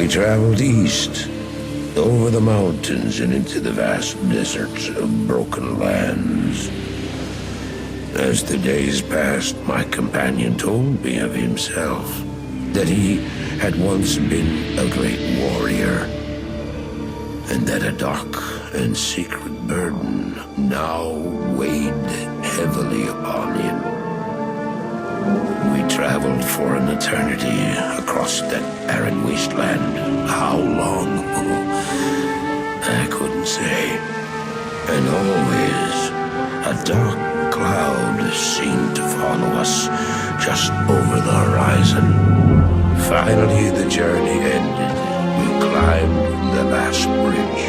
We traveled east, over the mountains and into the vast deserts of broken lands. As the days passed, my companion told me of himself, that he had once been a great warrior, and that a dark and secret burden now weighed heavily upon him. We traveled for an eternity across that arid wasteland. How long? I couldn't say. And always, a dark cloud seemed to follow us just over the horizon. Finally, the journey ended. We climbed the last bridge.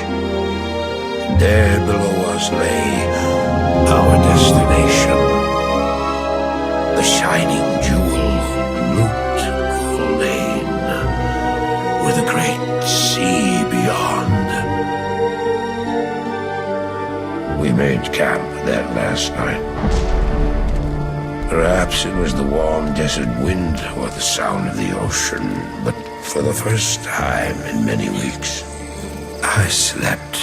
There below us lay our destination. The shining jewel, Lut Gholein, with a great sea beyond. We made camp that last night. Perhaps it was the warm desert wind or the sound of the ocean, but for the first time in many weeks, I slept.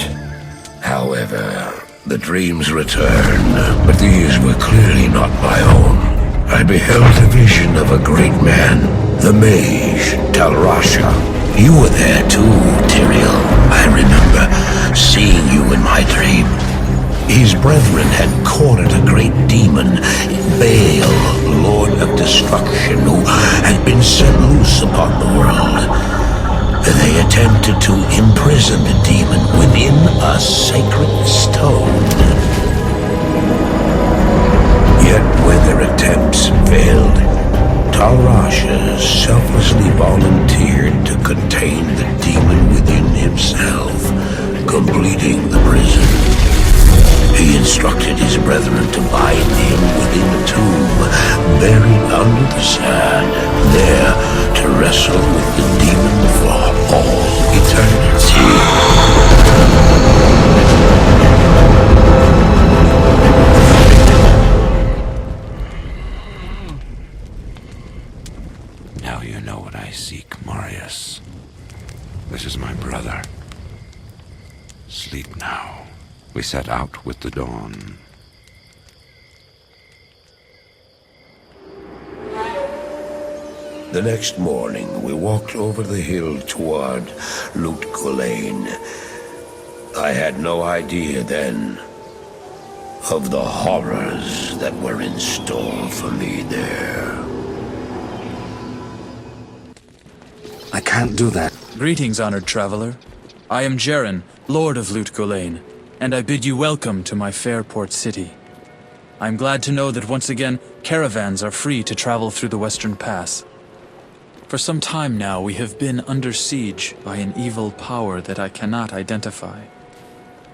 However, the dreams returned, but these were clearly not my own. I beheld a vision of a great man, the mage, Talrasha. You were there too, Tyrael. I remember seeing you in my dream. His brethren had cornered a great demon, Baal, Lord of Destruction, who had been set loose upon the world. They attempted to imprison the demon within a sacred stone. Yet when their attempts failed, Talrasha selflessly volunteered to contain the demon within himself, completing the prison. He instructed his brethren to bind him within a tomb, buried under the sand, there to wrestle with the demon for all eternity. Now you know what I seek, Marius. This is my brother. Sleep now. We set out with the dawn. The next morning, we walked over the hill toward Lut Gholein. I had no idea then of the horrors that were in store for me there. I can't do that. Greetings, honored traveler. I am Jaren, Lord of Lut Gholein, and I bid you welcome to my fair port city. I'm glad to know that once again, caravans are free to travel through the Western Pass. For some time now, we have been under siege by an evil power that I cannot identify.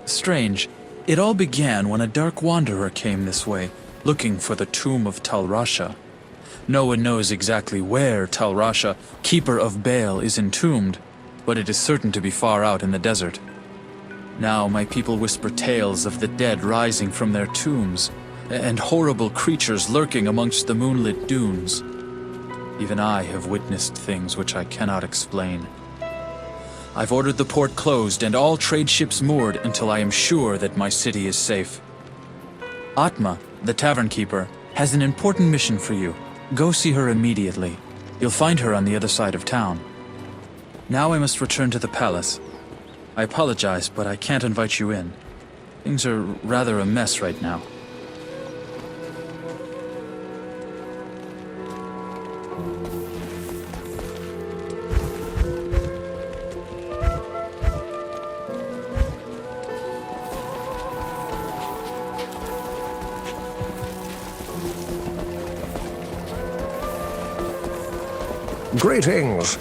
Strange, it all began when a dark wanderer came this way, looking for the tomb of Talrasha. No one knows exactly where Talrasha, keeper of Baal, is entombed, but it is certain to be far out in the desert. Now my people whisper tales of the dead rising from their tombs, and horrible creatures lurking amongst the moonlit dunes. Even I have witnessed things which I cannot explain. I've ordered the port closed and all trade ships moored until I am sure that my city is safe. Atma, the tavern keeper, has an important mission for you. Go see her immediately. You'll find her on the other side of town. Now I must return to the palace. I apologize, but I can't invite you in. Things are rather a mess right now. Greetings.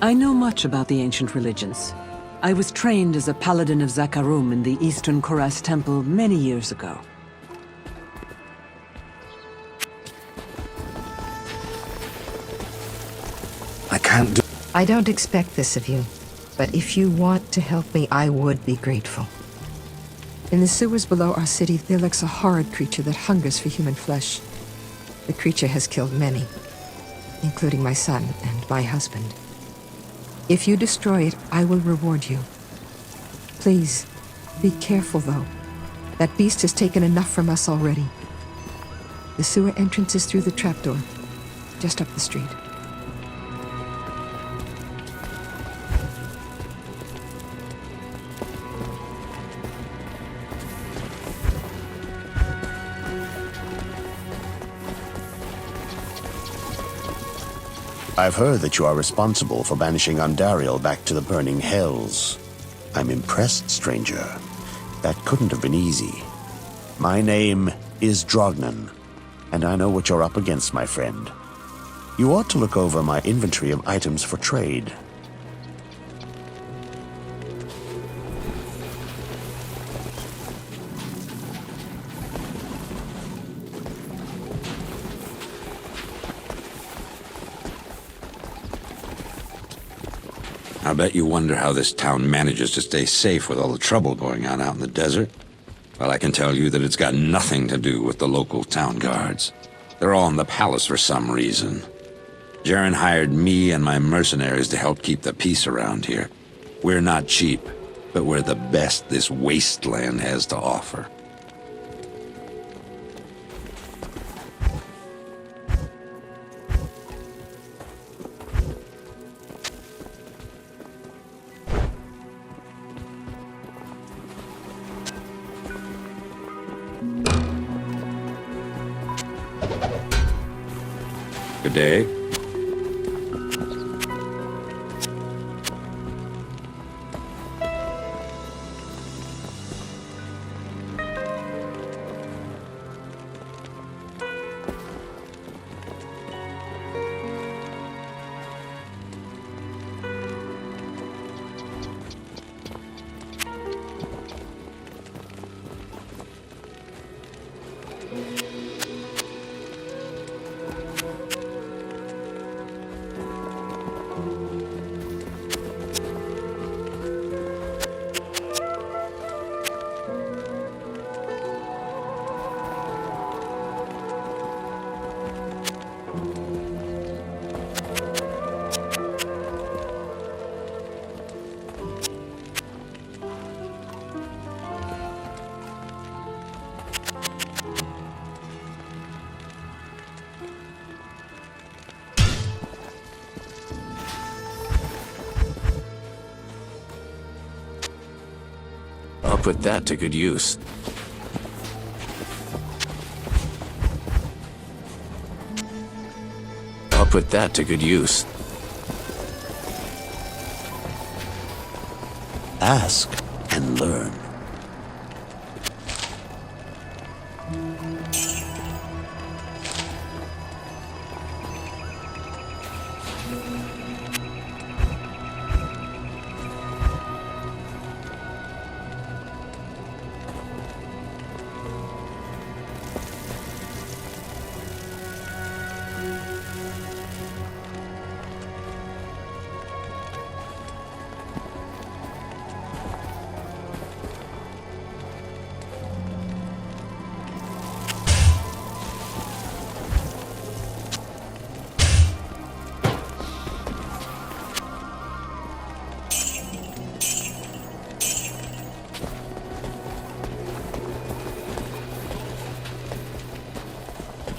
I know much about the ancient religions. I was trained as a paladin of Zakarum in the Eastern Koras Temple many years ago. I can't do... I don't expect this of you, but if you want to help me, I would be grateful. In the sewers below our city, there lurks a horrid creature that hungers for human flesh. The creature has killed many, including my son and my husband. If you destroy it, I will reward you. Please, be careful though. That beast has taken enough from us already. The sewer entrance is through the trapdoor, just up the street. I've heard that you are responsible for banishing Andariel back to the burning hells. I'm impressed, stranger. That couldn't have been easy. My name is Drognan, and I know what you're up against, my friend. You ought to look over my inventory of items for trade. I bet you wonder how this town manages to stay safe with all the trouble going on out in the desert. Well, I can tell you that it's got nothing to do with the local town guards. They're all in the palace for some reason. Jaren hired me and my mercenaries to help keep the peace around here. We're not cheap, but we're the best this wasteland has to offer. Good day. I'll put that to good use. I'll put that to good use. Ask and learn.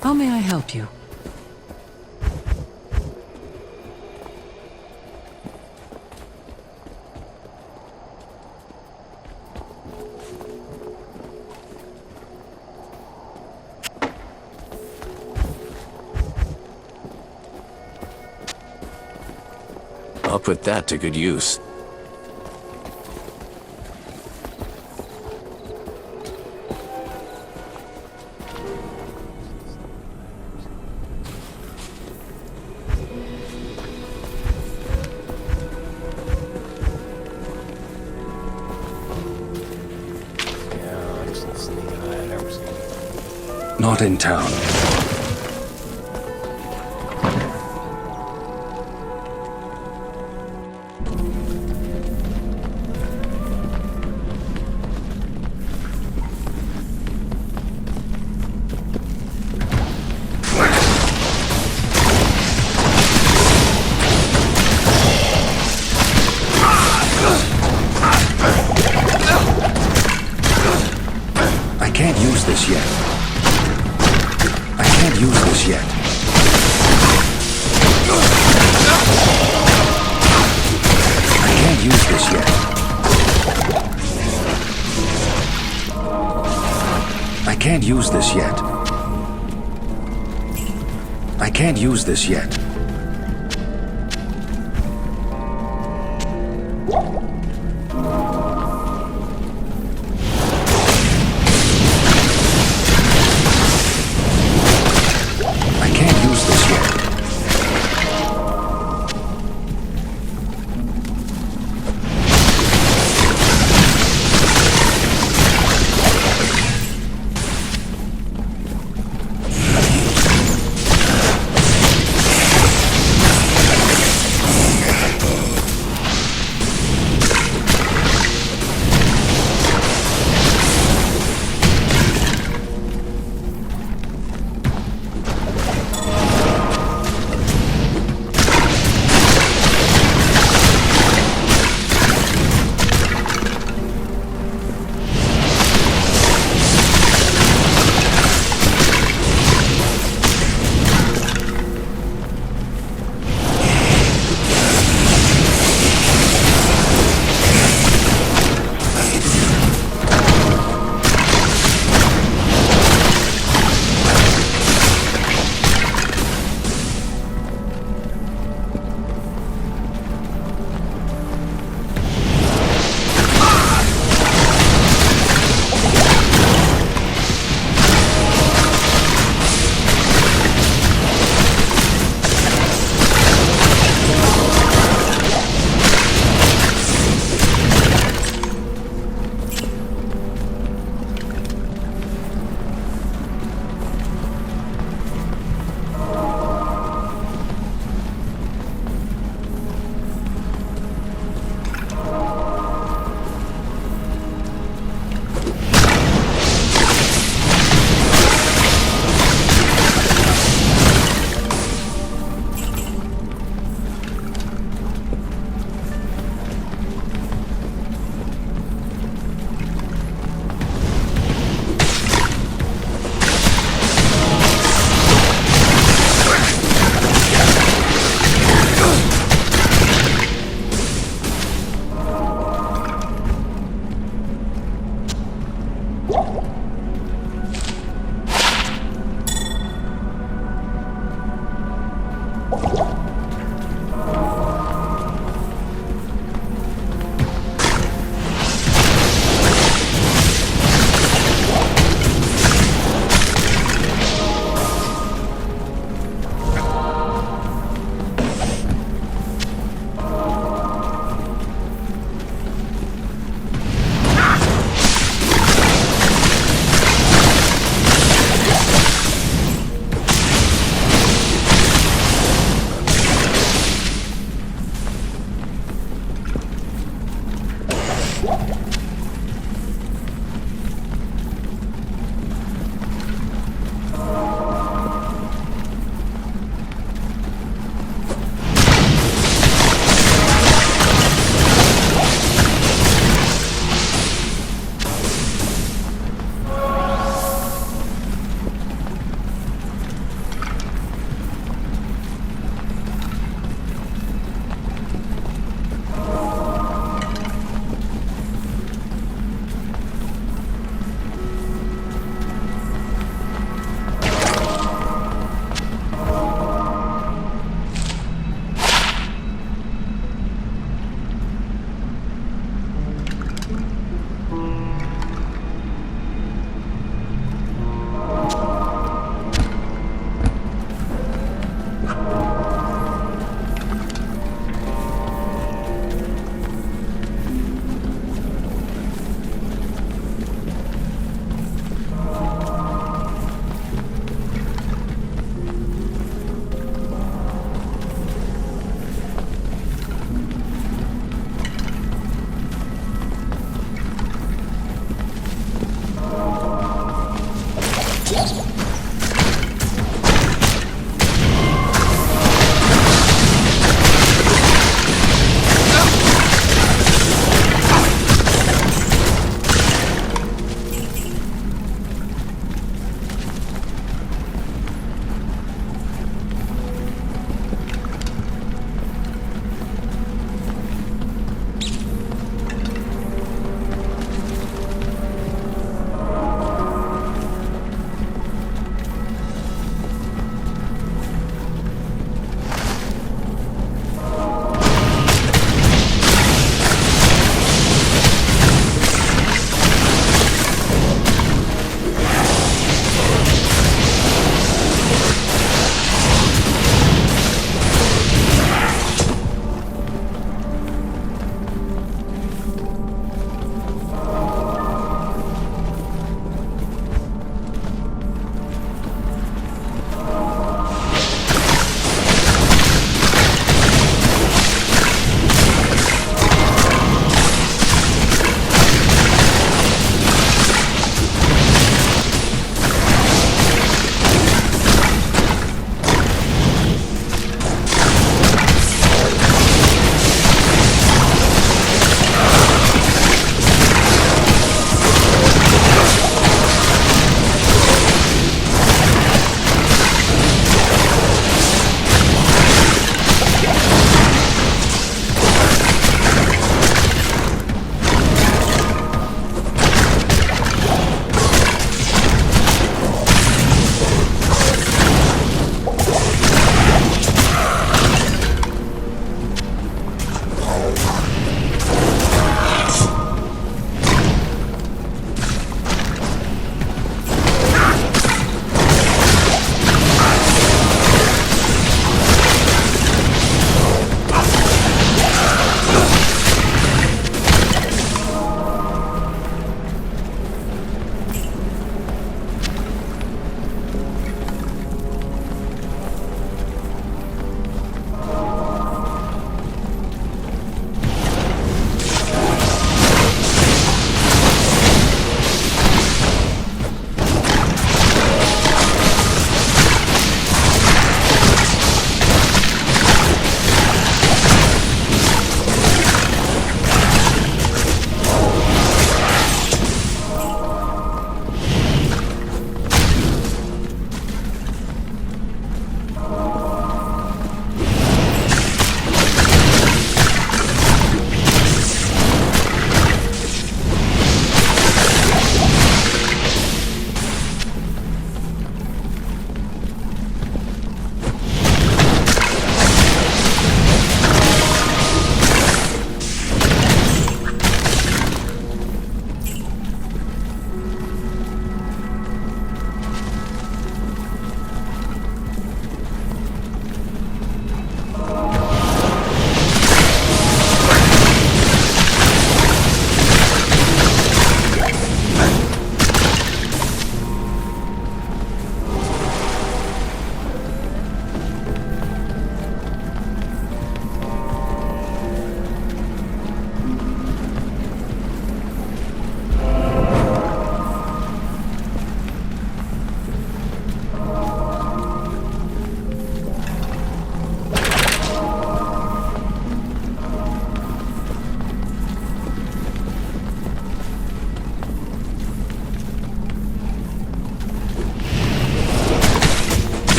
How may I help you? I'll put that to good use. Not in town. this yet. I can't use this yet. I can't use this yet. I can't use this yet. I can't use this yet. I can't use this yet.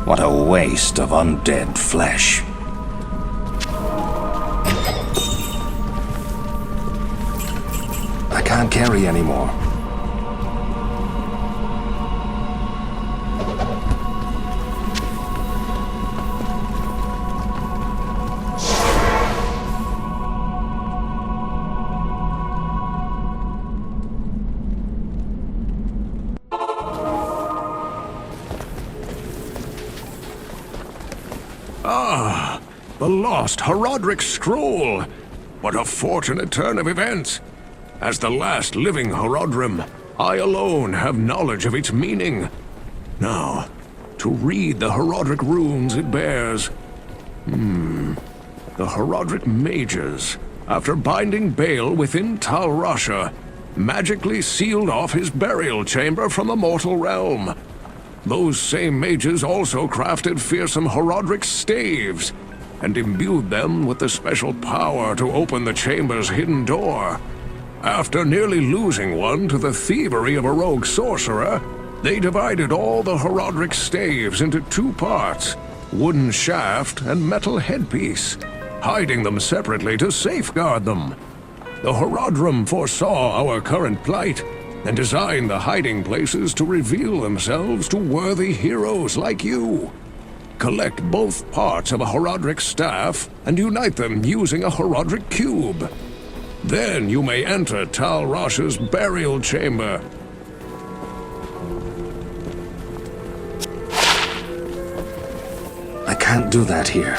What a waste of undead flesh. I can't carry anymore. Ah, the lost Horodric scroll! What a fortunate turn of events! As the last living Horodrim, I alone have knowledge of its meaning. Now, to read the Horodric runes it bears. The Horodric mages, after binding Baal within Tal Rasha, magically sealed off his burial chamber from the mortal realm. Those same mages also crafted fearsome Horodric staves, and imbued them with the special power to open the chamber's hidden door. After nearly losing one to the thievery of a rogue sorcerer, they divided all the Horodric staves into two parts, wooden shaft and metal headpiece, hiding them separately to safeguard them. The Horodrim foresaw our current plight, and designed the hiding places to reveal themselves to worthy heroes like you. Collect both parts of a Horodric staff and unite them using a Horodric cube. Then you may enter Tal Rasha's burial chamber. I can't do that here.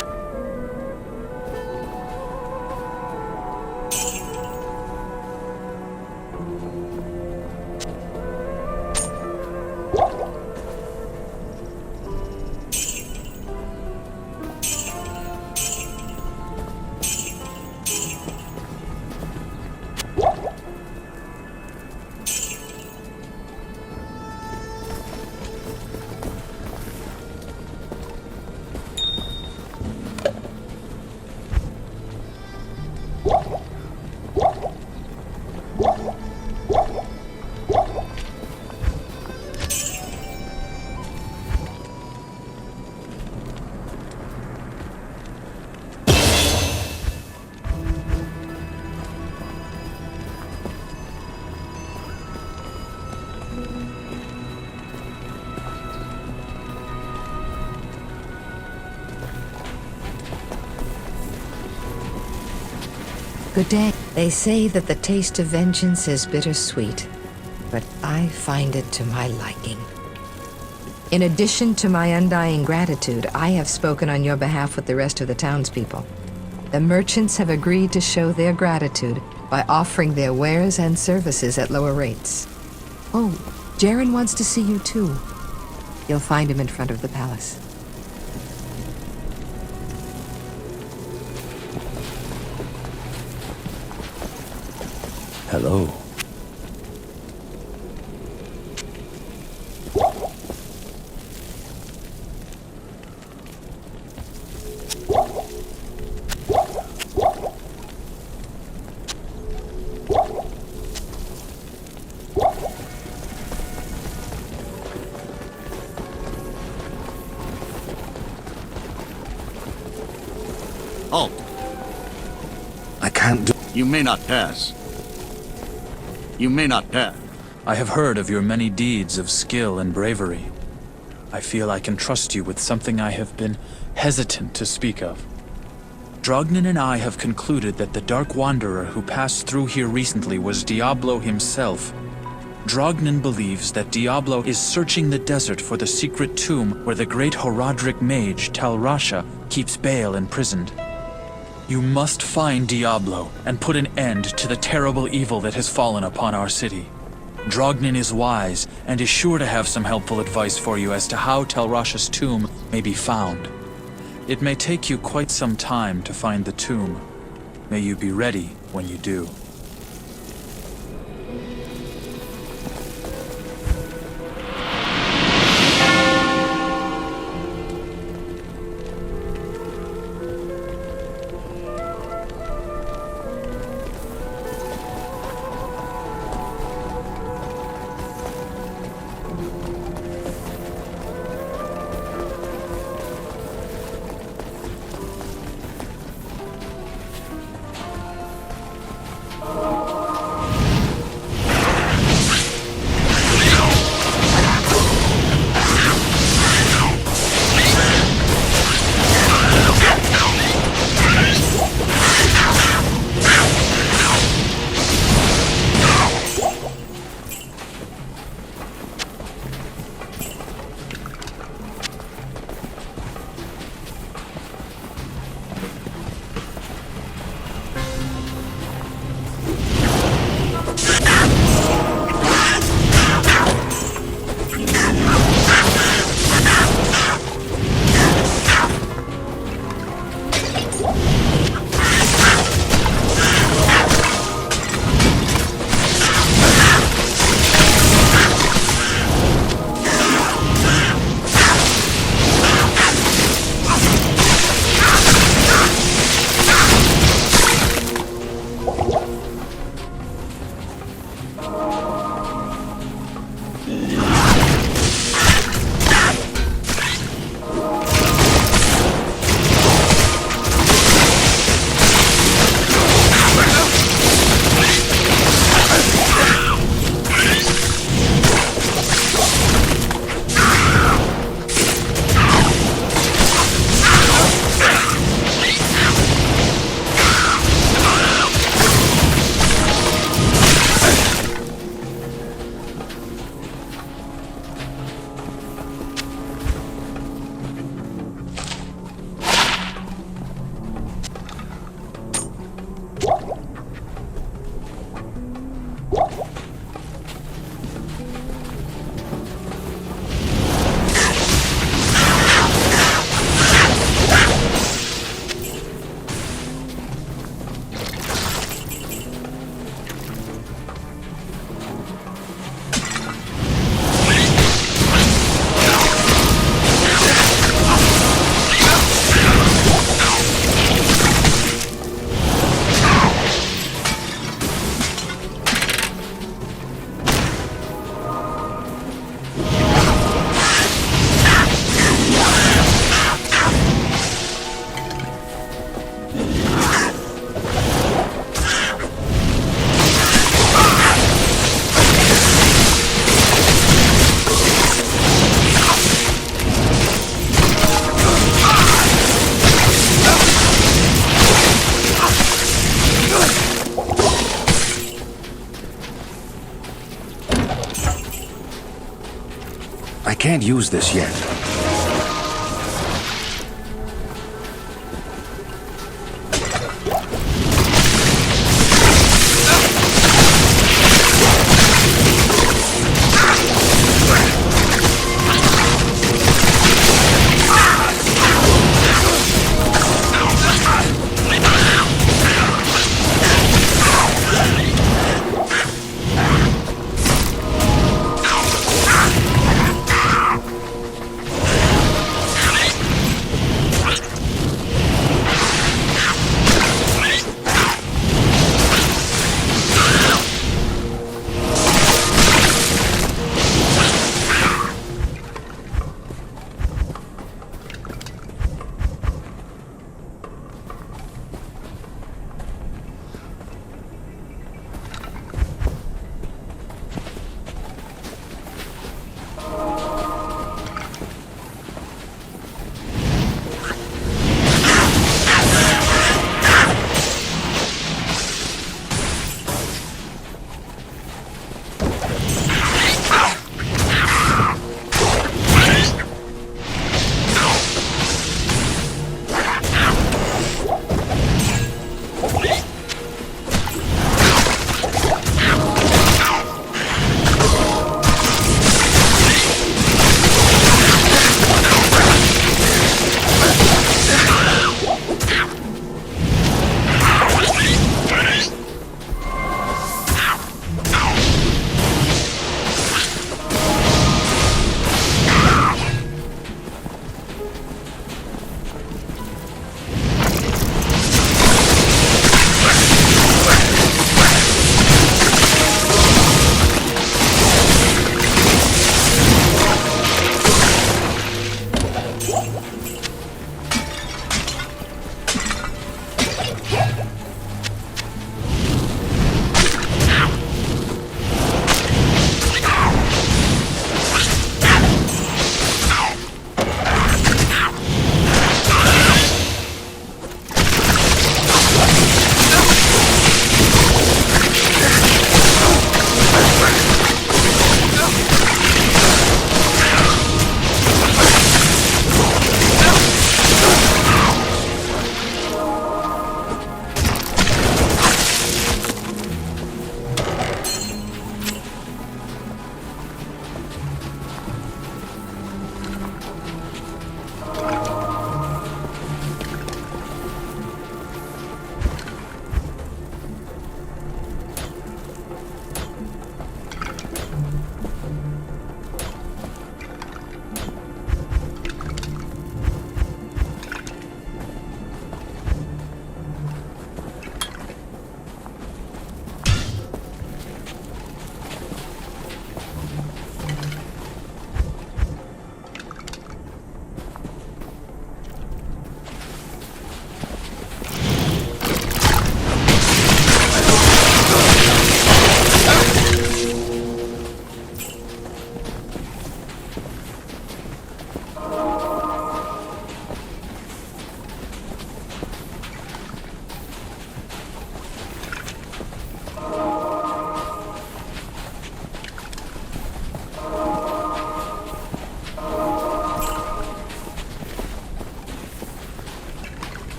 Good day. They say that the taste of vengeance is bittersweet, but I find it to my liking. In addition to my undying gratitude, I have spoken on your behalf with the rest of the townspeople. The merchants have agreed to show their gratitude by offering their wares and services at lower rates. Oh, Jaren wants to see you too. You'll find him in front of the palace. Hello. Halt! I can't do... You may not pass. You may not pass. I have heard of your many deeds of skill and bravery. I feel I can trust you with something I have been hesitant to speak of. Drognin and I have concluded that the Dark Wanderer who passed through here recently was Diablo himself. Drognin believes that Diablo is searching the desert for the secret tomb where the great Horodric mage Tal Rasha keeps Baal imprisoned. You must find Diablo and put an end to the terrible evil that has fallen upon our city. Drognin is wise and is sure to have some helpful advice for you as to how Tal Rasha's tomb may be found. It may take you quite some time to find the tomb. May you be ready when you do. I can't use this yet.